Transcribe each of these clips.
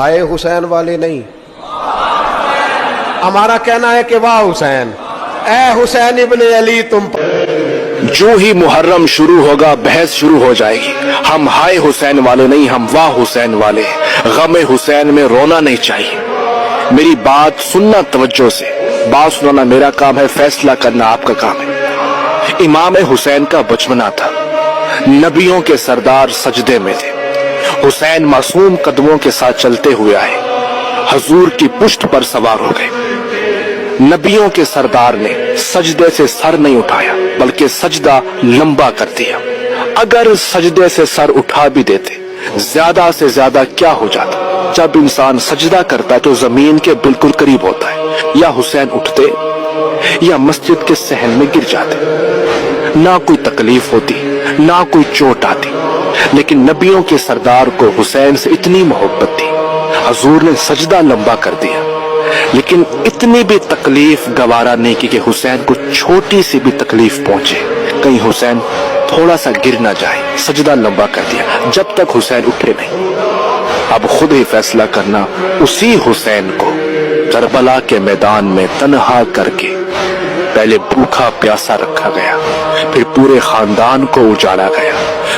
आए हुसैन वाले नहीं, हमारा कहना है कि वाह हुसैन, ए हुसैन इब्ने अली तुम पर। जो ही मुहर्रम शुरू होगा बहस शुरू हो जाएगी। हम हाय हुसैन वाले नहीं, हम वाह हुसैन वाले। गमे हुसैन में रोना नहीं चाहिए। मेरी बात सुनना तवज्जो से। बात सुनाना मेरा काम है, फैसला करना आपका काम है। इमाम हुसैन का बचपना था। नबियों के सरदार सजदे में थे। हुसैन मासूम कदमों के साथ चलते हुए आए, हजूर की पुश्त पर सवार हो गए। नबियों के सरदार ने सजदे से सर नहीं उठाया, बल्कि सजदा लंबा कर दिया। अगर सजदे से सर उठा भी देते, ज्यादा से ज्यादा क्या हो जाता? जब इंसान सजदा करता है तो जमीन के बिल्कुल करीब होता है। या हुसैन उठते या मस्जिद के सहन में गिर जाते। ना कोई तकलीफ होती, ना कोई चोट आती। लेकिन नबियों के सरदार को हुसैन से इतनी मोहब्बत थी, हजूर ने सजदा लंबा कर दिया। लेकिन इतनी भी तकलीफ गवारा नहीं की कि हुसैन को छोटी सी भी तकलीफ पहुंचे, कहीं हुसैन थोड़ा सा गिर ना जाए। सजदा लंबा कर दिया जब तक हुसैन उठे नहीं। अब खुद ही फैसला करना। उसी हुसैन को करबला के मैदान में तन्हा करके पहले भूखा प्यासा रखा गया, फिर पूरे खानदान को उजाड़ा गया,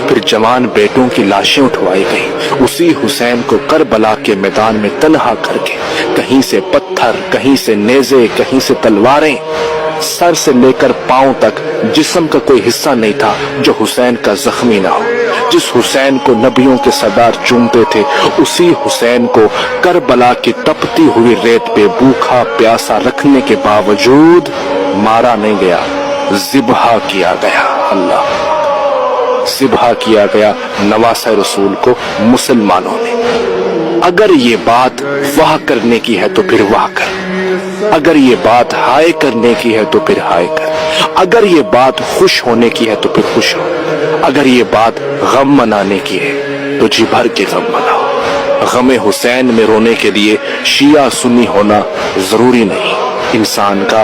फिर जवान बेटों की लाशें उठवाई गई। उसी हुसैन को करबला के मैदान में तन्हा करके कहीं से पत्थर, कहीं से नेज़े, कहीं से तलवारें, सर से लेकर पांव तक जिस्म का कोई हिस्सा नहीं था जो हुसैन का जख्मी ना हो। जिस हुसैन को नबियों के सरदार चूमते थे, उसी हुसैन को करबला की तपती हुई रेत पे भूखा प्यासा रखने के बावजूद मारा नहीं गया, ज़िब्हा किया गया। अल्लाह, ज़िब्हा किया गया नवासे रसूल को मुसलमानों ने। अगर ये बात वाह करने की है तो फिर वाह कर। अगर ये बात हाय करने की है तो फिर हाय कर। अगर ये बात खुश होने की है तो फिर खुश हो। अगर ये बात गम मनाने की है तो जी भर के गम मनाओ। गमे हुसैन में रोने के लिए शिया सुन्नी होना जरूरी नहीं। इंसान का